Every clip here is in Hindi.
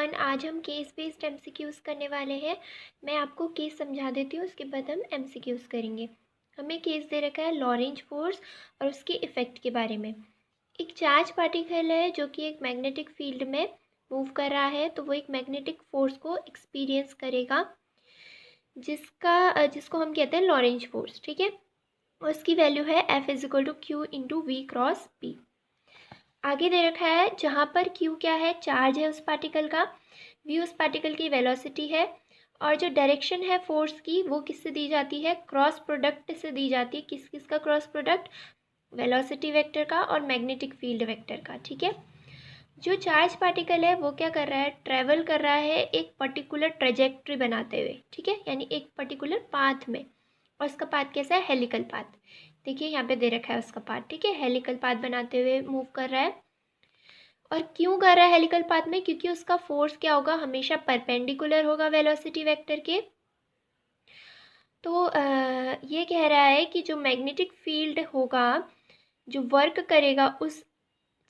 एवरीवन, आज हम केस बेस्ड एमसीक्यूज़ करने वाले हैं। मैं आपको केस समझा देती हूँ, उसके बाद हम एमसीक्यूज़ करेंगे। हमें केस दे रखा है लॉरेंज फोर्स और उसके इफ़ेक्ट के बारे में। एक चार्ज पार्टिकल है जो कि एक मैग्नेटिक फील्ड में मूव कर रहा है, तो वो एक मैग्नेटिक फोर्स को एक्सपीरियंस करेगा जिसको हम कहते हैं लॉरेंज फोर्स। ठीक है, और उसकी वैल्यू है F=Q×V×P। आगे दे रखा है जहाँ पर Q क्या है, चार्ज है उस पार्टिकल का, V उस पार्टिकल की वेलोसिटी है, और जो डायरेक्शन है फोर्स की वो किससे दी जाती है, क्रॉस प्रोडक्ट से दी जाती है। किस किस का क्रॉस प्रोडक्ट, वेलोसिटी वेक्टर का और मैग्नेटिक फील्ड वेक्टर का। ठीक है, जो चार्ज पार्टिकल है वो क्या कर रहा है, ट्रेवल कर रहा है एक पर्टिकुलर ट्रेजेक्ट्री बनाते हुए। ठीक है, यानी एक पर्टिकुलर पाथ में, और उसका पाथ कैसा है, हेलिकल पाथ। देखिए यहाँ पे दे रखा है उसका पाथ। ठीक है, हेलिकल पाथ बनाते हुए मूव कर रहा है। और क्यों कर रहा है हेलिकल पाथ में, क्योंकि उसका फोर्स क्या होगा, हमेशा परपेंडिकुलर होगा वेलोसिटी वेक्टर के। तो ये कह रहा है कि जो मैग्नेटिक फील्ड होगा जो वर्क करेगा उस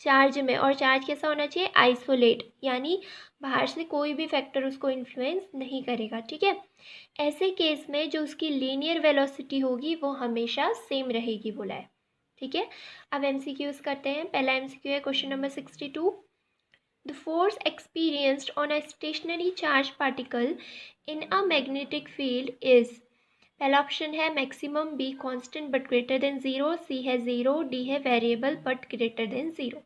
चार्ज में, और चार्ज कैसा होना चाहिए, आइसोलेट, यानी बाहर से कोई भी फैक्टर उसको इन्फ्लुएंस नहीं करेगा। ठीक है, ऐसे केस में जो उसकी लीनियर वेलोसिटी होगी वो हमेशा सेम रहेगी बोला है। ठीक है, अब एमसीक्यूज करते हैं। पहला एमसीक्यू है question number 62। The force experienced on a stationary charged particle in a magnetic field is, पहला ऑप्शन है maximum, B constant but greater than zero, C है जीरो, डी है variable but greater than zero.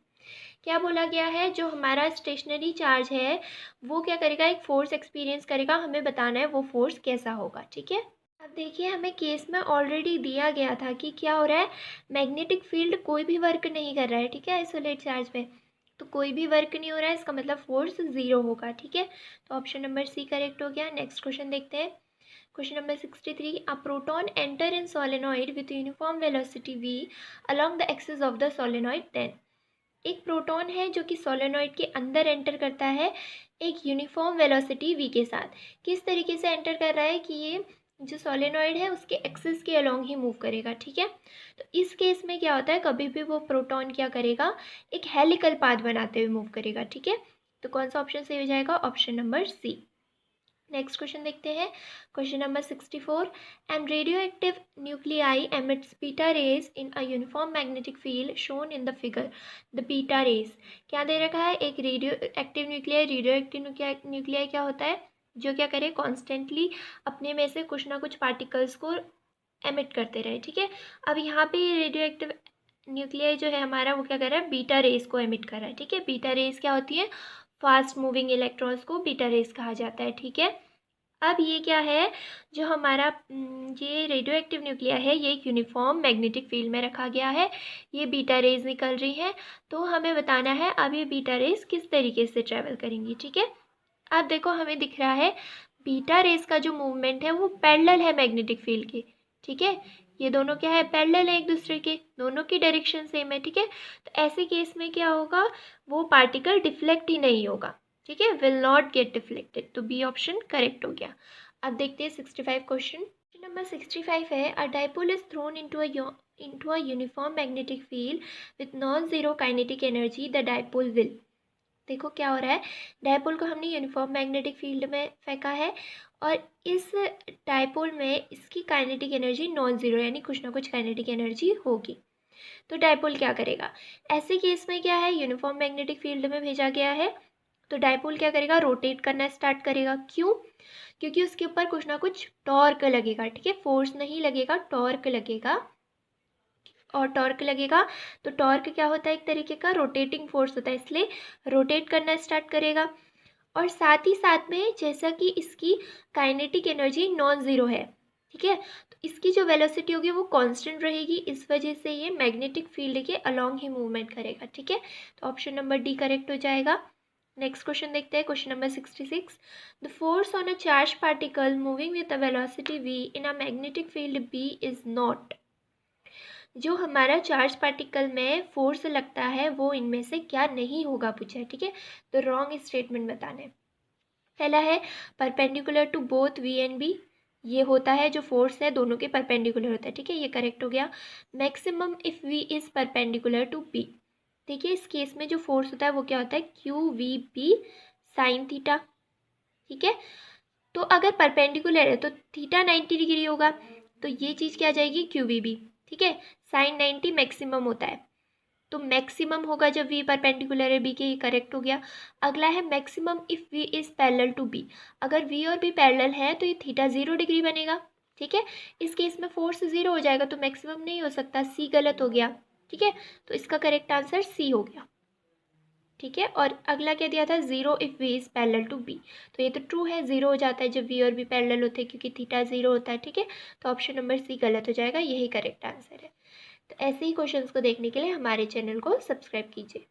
क्या बोला गया है, जो हमारा स्टेशनरी चार्ज है वो क्या करेगा, एक फोर्स एक्सपीरियंस करेगा, हमें बताना है वो फोर्स कैसा होगा। ठीक है, अब देखिए हमें केस में ऑलरेडी दिया गया था कि क्या हो रहा है, मैग्नेटिक फील्ड कोई भी वर्क नहीं कर रहा है। ठीक है, आइसोलेट चार्ज में तो कोई भी वर्क नहीं हो रहा है, इसका मतलब फोर्स जीरो होगा। ठीक है, तो ऑप्शन नंबर सी करेक्ट हो गया। नेक्स्ट क्वेश्चन देखते हैं। Question number 63। A proton enter in solenoid with uniform velocity v along the axis of the solenoid, then, एक प्रोटॉन है जो कि सोलेनॉइड के अंदर एंटर करता है एक यूनिफॉर्म वेलोसिटी v के साथ। किस तरीके से एंटर कर रहा है कि ये जो सोलेनॉइड है उसके एक्सिस के अलोंग ही मूव करेगा। ठीक है, तो इस केस में क्या होता है, कभी भी वो प्रोटॉन क्या करेगा, एक हेलिकल पाथ बनाते हुए मूव करेगा। ठीक है, तो कौन सा ऑप्शन सही हो जाएगा, option number C. Next question देखते हैं। Question number 64। And radioactive nuclei emits beta rays in a uniform magnetic field shown in the figure. The beta rays क्या दे रखा है, एक radioactive nuclei. Radioactive nuclei क्या होता है, जो क्या करे, कॉन्स्टेंटली अपने में से कुछ ना कुछ पार्टिकल्स को एमिट करते रहे। ठीक है, अब यहाँ पे रेडियो एक्टिव न्यूक्लियाई जो है हमारा वो क्या कर रहा है, बीटा रेज को एमिट कर रहा है। ठीक है, बीटा रेज क्या होती है, फास्ट मूविंग इलेक्ट्रॉन्स को बीटा रेज कहा जाता है। ठीक है, अब ये क्या है, जो हमारा ये रेडियो एक्टिव न्यूक्लिया है ये एक यूनिफॉर्म मैग्नेटिक फील्ड में रखा गया है, ये बीटा रेज निकल रही हैं, तो हमें बताना है अब ये बीटा रेज किस तरीके से ट्रैवल करेंगी। ठीक है, अब देखो हमें दिख रहा है बीटा रेज का जो मूवमेंट है वो पैरेलल है मैग्नेटिक फील्ड के। ठीक है, ये दोनों क्या है, पैरेलल है एक दूसरे के, दोनों की डायरेक्शन सेम है। ठीक है, तो ऐसे केस में क्या होगा, वो पार्टिकल डिफ्लेक्ट ही नहीं होगा। ठीक है, विल नॉट गेट डिफ्लेक्टेड, तो बी ऑप्शन करेक्ट हो गया। अब देखते हैं 65 क्वेश्चन। नंबर 65 है, अ dipole is throne into a uniform magnetic field with non-zero kinetic energy, the dipole will, देखो क्या हो रहा है, डायपोल को हमने यूनिफॉर्म मैग्नेटिक फील्ड में फेंका है, और इस डायपोल में इसकी काइनेटिक एनर्जी नॉन ज़ीरो, यानी कुछ ना कुछ काइनेटिक एनर्जी होगी। तो डायपोल क्या करेगा, ऐसे केस में क्या है, यूनिफॉर्म मैग्नेटिक फील्ड में भेजा गया है, तो डायपोल क्या करेगा, रोटेट करना स्टार्ट करेगा। क्यों, क्योंकि उसके ऊपर कुछ ना कुछ टॉर्क लगेगा। ठीक है, फोर्स नहीं लगेगा, टॉर्क लगेगा, और टॉर्क लगेगा तो टॉर्क क्या होता है, एक तरीके का रोटेटिंग फोर्स होता है, इसलिए रोटेट करना स्टार्ट करेगा। और साथ ही साथ में जैसा कि इसकी काइनेटिक एनर्जी नॉन ज़ीरो है, ठीक है, तो इसकी जो वेलोसिटी होगी वो कांस्टेंट रहेगी, इस वजह से ये मैग्नेटिक फील्ड के अलोंग ही मूवमेंट करेगा। ठीक है, तो ऑप्शन नंबर डी करेक्ट हो जाएगा। नेक्स्ट क्वेश्चन देखते हैं। Question number 66। The force on a charge particle moving with a velocity v in a magnetic field b is not, जो हमारा चार्ज पार्टिकल में फोर्स लगता है वो इनमें से क्या नहीं होगा पूछा है। ठीक है, तो रॉन्ग स्टेटमेंट बताना है। पहला है perpendicular to both V and B, ये होता है जो फोर्स है दोनों के परपेंडिकुलर होता है। ठीक है, ये करेक्ट हो गया। Maximum if V is perpendicular to B, देखिए इस केस में जो फोर्स होता है वो क्या होता है, Q V B sine theta. ठीक है, तो अगर परपेंडिकुलर है तो थीटा 90 डिग्री होगा, तो ये चीज़ क्या आ जाएगी, क्यू वी बी। ठीक है, साइन 90 मैक्सिमम होता है, तो मैक्सिमम होगा जब वी परपेंडिकुलर है बी के, ये करेक्ट हो गया। अगला है maximum if V is parallel to B, अगर वी और बी पैरेलल है तो ये थीटा 0 डिग्री बनेगा। ठीक है, इस केस में फोर्स 0 हो जाएगा तो मैक्सिमम नहीं हो सकता, सी गलत हो गया। ठीक है, तो इसका करेक्ट आंसर सी हो गया। ठीक है, और अगला क्या दिया था, 0 if V is parallel to B, तो ये तो ट्रू है, 0 हो जाता है जब वी और बी पैरेलल होते हैं क्योंकि थीटा 0 होता है। ठीक है, तो ऑप्शन नंबर सी गलत हो जाएगा, यही करेक्ट आंसर है। तो ऐसे ही क्वेश्चंस को देखने के लिए हमारे चैनल को सब्सक्राइब कीजिए।